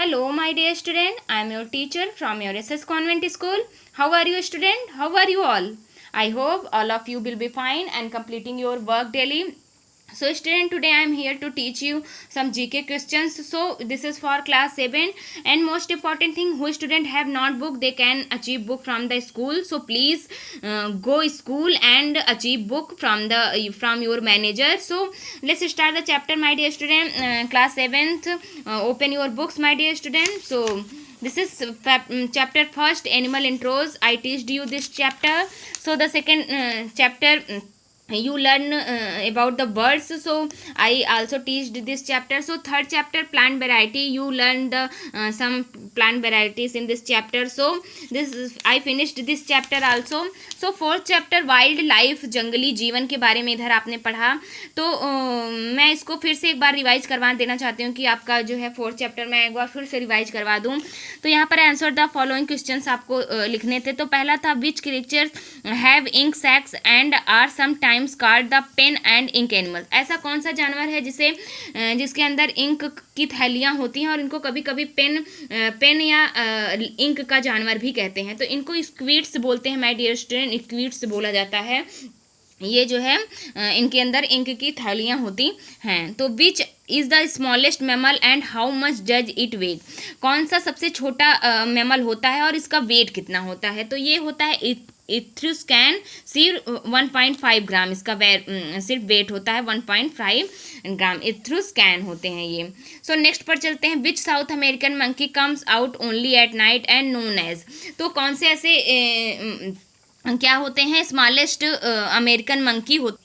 Hello, my dear student. I am your teacher from your SS Convent School. How are you, student? How are you all? I hope all of you will be fine and completing your work daily. So student, today I am here to teach you some GK questions. So this is for class 7, and most important thing, who student have not book, they can achieve book from the school. So please go school and achieve book from your manager. So let's start the chapter, my dear student. Class 7th, open your books, my dear student. So this is chapter first, animal intros. I teached you this chapter. So the second chapter, you learn about the birds, so I also teached this chapter. So third chapter, plant variety, you learn the some plant varieties in this chapter. So this is, I finished this chapter also. So fourth chapter, wild life, जंगली जीवन के बारे में इधर आपने पढ़ा. तो मैं इसको फिर से एक बार रिवाइज करवा देना चाहती हूँ कि आपका जो है फोर्थ चैप्टर मैं एक बार फिर से रिवाइज करवा दूँ. तो यहाँ पर आंसर द फॉलोइंग क्वेश्चंस आपको लिखने थे. तो पहला था, which creatures have ink sacs and are sometimes called the pen and ink animal. ऐसा कौन सा जानवर है जिसके अंदर इंक की थैलियाँ होती हैं और इनको कभी कभी पेन या इंक का जानवर भी कहते हैं. तो इनको स्क्विड्स बोलते हैं, माय डियर स्टूडेंट. स्क्विड्स बोला जाता है. ये जो है इनके अंदर इंक की थैलियाँ होती हैं. तो which is the smallest mammal and how much does it weigh. कौन सा सबसे छोटा मैमल होता है और इसका वेट कितना होता है. तो ये होता है इथ्रुस्कैन, सिर्फ 1.5 ग्राम इसका सिर्फ वेट होता है. 1.5 ग्राम इथ्रुस्कैन होते हैं ये. सो नेक्स्ट पर चलते हैं. Which South American monkey comes out only at night and known as. तो कौन से ऐसे क्या होते हैं स्मॉलेस्ट अमेरिकन मंकी होते.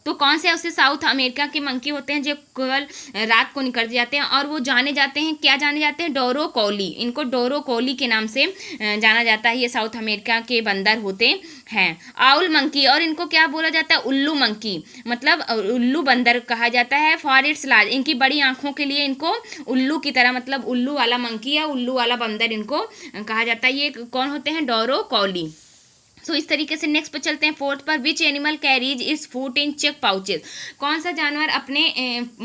तो कौन से ऐसे साउथ अमेरिका के मंकी होते हैं जो केवल रात को निकल जाते हैं और वो जाने जाते हैं, क्या जाने जाते हैं, डोरो कौली. इनको डोरो कौली के नाम से जाना जाता है. ये साउथ अमेरिका के बंदर होते हैं. आउल मंकी, और इनको क्या बोला जाता है, उल्लू मंकी, मतलब उल्लू बंदर कहा जाता है. फॉर इट्स लार्ज, इनकी बड़ी आंखों के लिए इनको उल्लू की तरह, मतलब उल्लू वाला मंकी या उल्लू वाला बंदर इनको कहा जाता है. ये कौन होते हैं, डोरो कौली. सो इस तरीके से नेक्स्ट पर चलते हैं फोर्थ पर. Which animal carries is food in cheek pouches. कौन सा जानवर अपने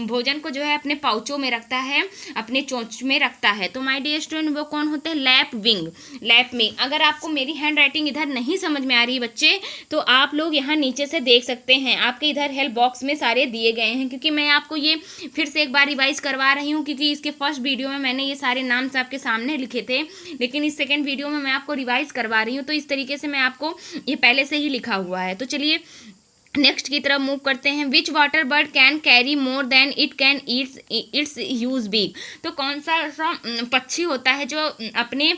भोजन को जो है अपने पाउचों में रखता है, अपने चोंच में रखता है. तो माय डियर स्टूडेंट, वो कौन होते हैं, लैप विंग. Lap wing. अगर आपको मेरी हैंड राइटिंग इधर नहीं समझ में आ रही बच्चे, तो आप लोग यहाँ नीचे से देख सकते हैं. आपके इधर हेल्प बॉक्स में सारे दिए गए हैं, क्योंकि मैं आपको ये फिर से एक बार रिवाइज करवा रही हूँ, क्योंकि इसके फर्स्ट वीडियो में मैंने ये सारे नाम्स आपके सामने लिखे थे, लेकिन इस सेकेंड वीडियो में मैं आपको रिवाइज करवा रही हूँ. तो इस तरीके से मैं आपको ये पहले से ही लिखा हुआ है. तो चलिए नेक्स्ट की तरफ मूव करते हैं. Which water bird can carry more than it can its use beak. तो कौन सा पक्षी होता है जो अपने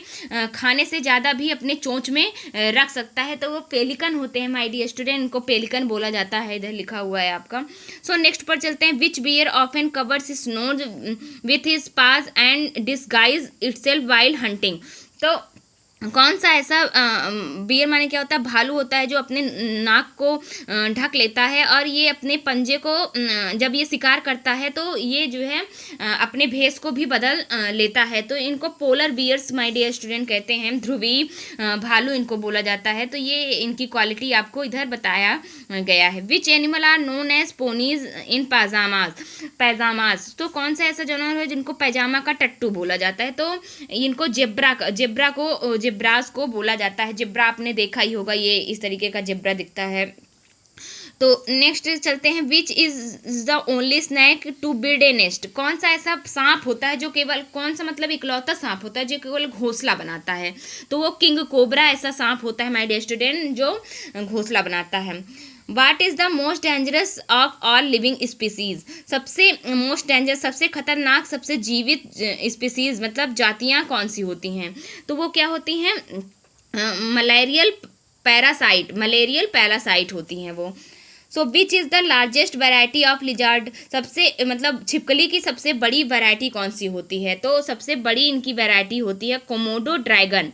खाने से ज़्यादा भी अपने चोंच में रख सकता है. तो वो पेलिकन होते हैं, माय डियर स्टूडेंट. इनको पेलिकन बोला जाता है, इधर लिखा हुआ है आपका. सो नेक्स्ट पर चलते हैं. Which bear often covers his nose with his paws and disguise itself while hunting. तो कौन सा ऐसा बियर माने क्या होता है, भालू होता है जो अपने नाक को ढक लेता है और ये अपने पंजे को जब ये शिकार करता है तो ये जो है अपने भेष को भी बदल लेता है. तो इनको polar bears, my dear student, कहते हैं. ध्रुवी भालू इनको बोला जाता है. तो ये इनकी क्वालिटी आपको इधर बताया गया है. Which animal are known as ponies in pyjamas. तो कौन सा ऐसा जानवर है जिनको पैजामा का टट्टू बोला जाता है. तो इनको जेब्रास को बोला जाता है. जेब्रा आपने देखा ही होगा, ये इस तरीके का जेब्रा दिखता है. तो नेक्स्ट चलते हैं. Which is the only snake to build a nest. कौन सा ऐसा सांप होता है जो केवल, कौन सा मतलब इकलौता सांप होता है जो केवल घोंसला बनाता है. तो वो किंग कोबरा ऐसा सांप होता है, माय डियर स्टूडेंट, जो घोंसला बनाता है. What is the most dangerous of all living species. सबसे मोस्ट डेंजरस, सबसे खतरनाक, सबसे जीवित स्पीसीज मतलब जातियाँ कौन सी होती हैं. तो वो क्या होती हैं, मलेरियल पैरासाइट होती हैं वो. So which is the largest variety of lizard. सबसे मतलब छिपकली की सबसे बड़ी वैरायटी कौन सी होती है. तो सबसे बड़ी इनकी वैरायटी होती है कोमोडो ड्रैगन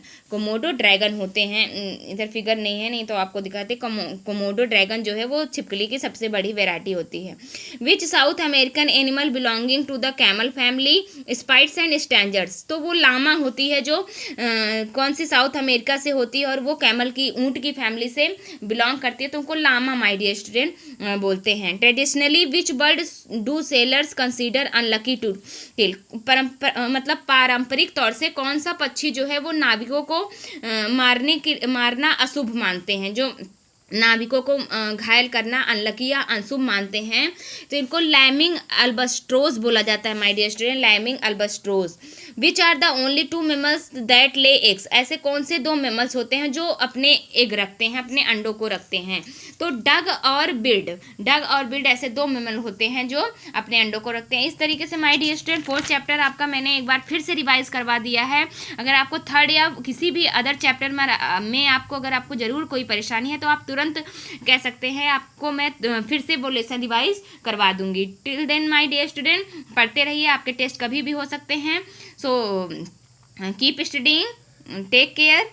होते हैं. इधर फिगर नहीं है, नहीं तो आपको दिखाते. कोमोडो ड्रैगन जो है वो छिपकली की सबसे बड़ी वैरायटी होती है. Which South American animal belonging to the camel family spits and strangers. तो वो लामा होती है जो कौन सी साउथ अमेरिका से होती है और वो कैमल की, ऊँट की फैमिली से बिलोंग करती है. तो उनको लामा, माय डियर स्टूडेंट, बोलते हैं। Traditionally which bird do sailors consider unlucky to kill, मतलब पारंपरिक तौर से कौन सा पक्षी जो है वो नाविकों को मारना अशुभ मानते हैं, जो नाविकों को घायल करना अनलकी या अशुभ मानते हैं, तो इनको लैमिंग अल्बाट्रोस बोला जाता है my dear student, lemming albatross. Which are the only two mammals that lay eggs, ऐसे कौन से दो मेमल्स होते हैं जो अपने एग रखते हैं, अपने अंडों को रखते हैं, तो डग और बिल्ड ऐसे दो मेमल होते हैं जो अपने अंडों को रखते हैं। इस तरीके से my dear student 4th chapter आपका मैंने एक बार फिर से रिवाइज करवा दिया है। अगर आपको 3rd या किसी भी अदर चैप्टर में आपको अगर आपको ज़रूर कोई परेशानी है तो आप तुरंत कह सकते हैं, आपको मैं फिर से वो लेसन रिवाइज करवा दूंगी। Till then my dear student पढ़ते रहिए, आपके टेस्ट कभी भी हो सकते हैं। So keep studying, take care.